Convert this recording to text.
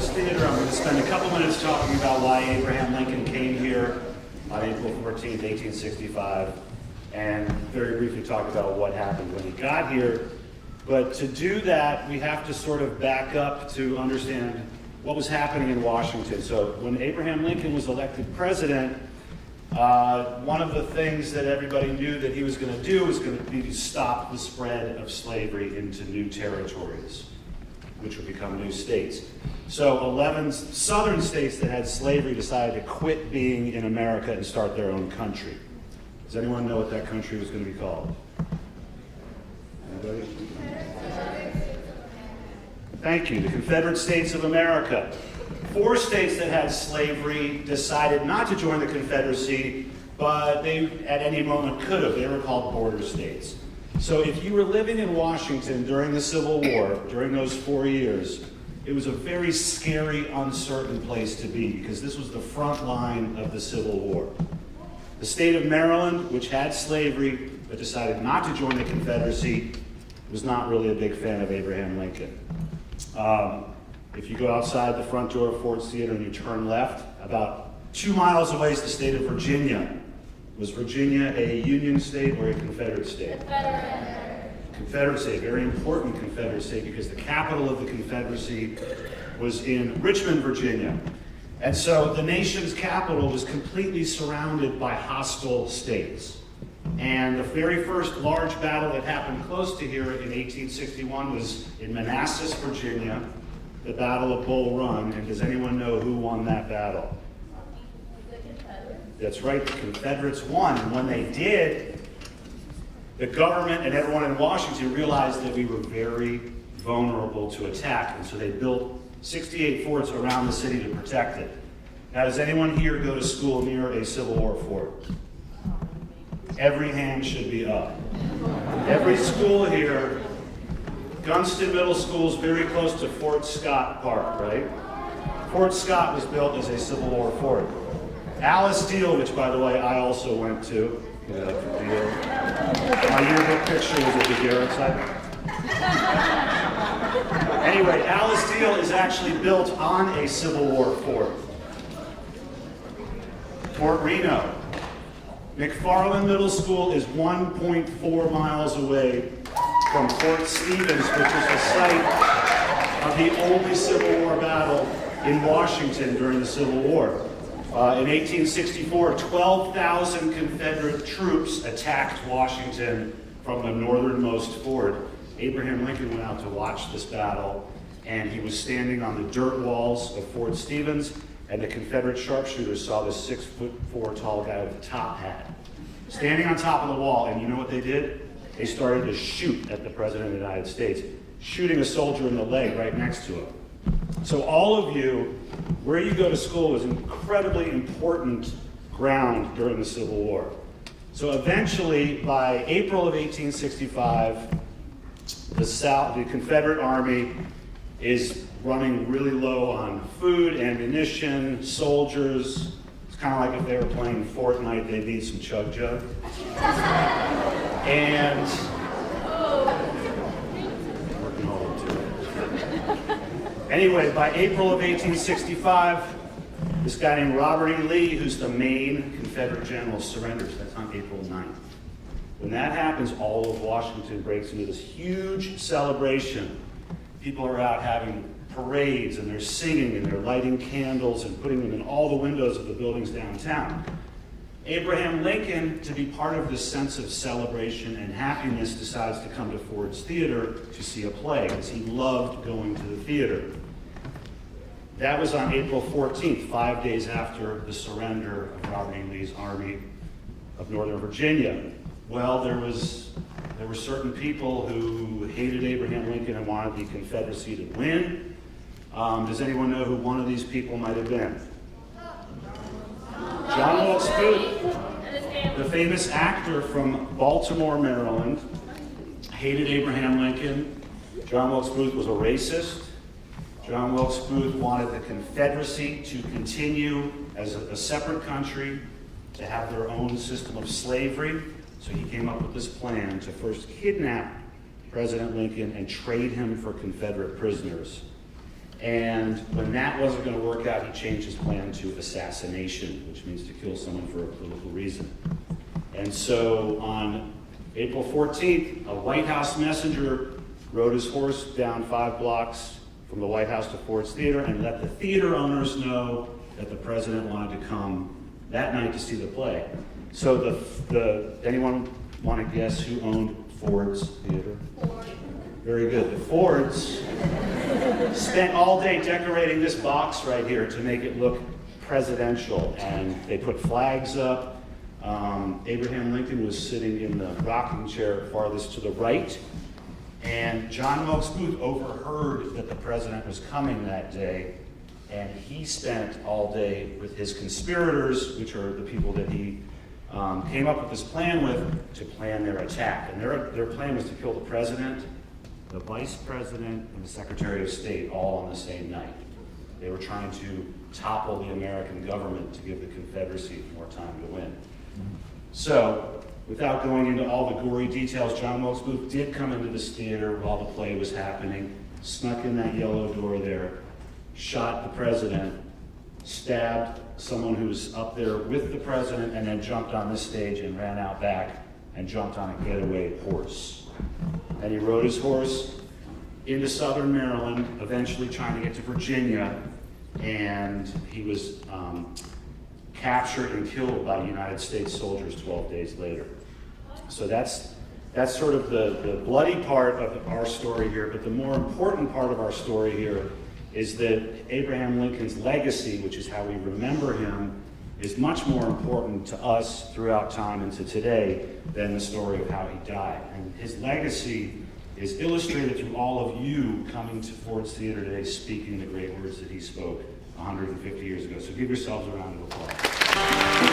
Ford's Theater. I'm going to spend a couple minutes talking about why Abraham Lincoln came here on April 14th, 1865, and very briefly talk about what happened when he got here. But to do that, we have to sort of back up to understand what was happening in Washington. So when Abraham Lincoln was elected president, one of the things that everybody knew that he was going to do was going to be to stop the spread of slavery into new territories, which would become new states. So 11 southern states that had slavery decided to quit being in America and start their own country. Does anyone know what that country was going to be called? Anybody? Thank you. The Confederate States of America. 4 states that had slavery decided not to join the Confederacy, but they at any moment could have. They were called border states. So if you were living in Washington during the Civil War, during those 4 years, it was a very scary, uncertain place to be because this was the front line of the Civil War. The state of Maryland, which had slavery but decided not to join the Confederacy, was not really a big fan of Abraham Lincoln. If you go outside the front door of Ford's Theater and you turn left, about 2 miles away is the state of Virginia. Was Virginia a Union state or a Confederate state? Confederate state, very important Confederate state because the capital of the Confederacy was in Richmond, Virginia. And so the nation's capital was completely surrounded by hostile states. And the very first large battle that happened close to here in 1861 was in Manassas, Virginia, the Battle of Bull Run. And does anyone know who won that battle? The Confederates. That's right, the Confederates won. And when they did, the government and everyone in Washington realized that we were very vulnerable to attack. And so they built 68 forts around the city to protect it. Now, does anyone here go to school near a Civil War fort? Every hand should be up. Every school here, Gunston Middle School is very close to Fort Scott Park, right? Fort Scott was built as a Civil War fort. Alice Deal, which by the way I also went to, my yearbook picture was at the Garrett side. Anyway, Alice Deal is actually built on a Civil War fort. Fort Reno. McFarland Middle School is 1.4 miles away from Fort Stevens, which is the site of the only Civil War battle in Washington during the Civil War. In 1864, 12,000 Confederate troops attacked Washington from the northernmost fort. Abraham Lincoln went out to watch this battle, and he was standing on the dirt walls of Fort Stevens, and the Confederate sharpshooters saw this 6'4" tall guy with a top hat standing on top of the wall, and you know what they did? They started to shoot at the President of the United States, shooting a soldier in the leg right next to him. So all of you, where you go to school is incredibly important ground during the Civil War. So eventually, by April of 1865, the Confederate Army is running really low on food, ammunition, soldiers. It's kind of like if they were playing Fortnite, they'd need some Chug Jug. And working hard to it. Anyway, by April of 1865, this guy named Robert E. Lee, who's the main Confederate general, surrenders. That's on April 9th. When that happens, all of Washington breaks into this huge celebration. People are out having parades, and they're singing, and they're lighting candles and putting them in all the windows of the buildings downtown. Abraham Lincoln, to be part of this sense of celebration and happiness, decides to come to Ford's Theater to see a play, because he loved going to the theater. That was on April 14th, 5 days after the surrender of Robert E. Lee's army of Northern Virginia. Well, there were certain people who hated Abraham Lincoln and wanted the Confederacy to win. Does anyone know who one of these people might have been? John Wilkes Booth, the famous actor from Baltimore, Maryland, hated Abraham Lincoln. John Wilkes Booth was a racist. John Wilkes Booth wanted the Confederacy to continue as a separate country, to have their own system of slavery. So he came up with this plan to first kidnap President Lincoln and trade him for Confederate prisoners. And when that wasn't going to work out, he changed his plan to assassination, which means to kill someone for a political reason. And so on April 14th, a White House messenger rode his horse down 5 blocks from the White House to Ford's Theater and let the theater owners know that the president wanted to come that night to see the play. So anyone want to guess who owned Ford's Theater? Ford. Very good. The Fords spent all day decorating this box right here to make it look presidential, and they put flags up. Abraham Lincoln was sitting in the rocking chair farthest to the right, and John Wilkes Booth overheard that the president was coming that day, and he spent all day with his conspirators, which are the people that he came up with this plan with, to plan their attack. And their plan was to kill the president, the vice president, and the secretary of state all on the same night. They were trying to topple the American government to give the Confederacy more time to win. So, without going into all the gory details, John Wilkes Booth did come into this theater while the play was happening, snuck in that yellow door there, shot the president, stabbed someone who was up there with the president, and then jumped on this stage and ran out back and jumped on a getaway horse. And he rode his horse into southern Maryland, eventually trying to get to Virginia, and he was captured and killed by United States soldiers 12 days later. So that's sort of the bloody part of our story here, but the more important part of our story here is that Abraham Lincoln's legacy, which is how we remember him, is much more important to us throughout time and to today than the story of how he died. And his legacy is illustrated through all of you coming to Ford's Theater today speaking the great words that he spoke 150 years ago. So give yourselves a round of applause.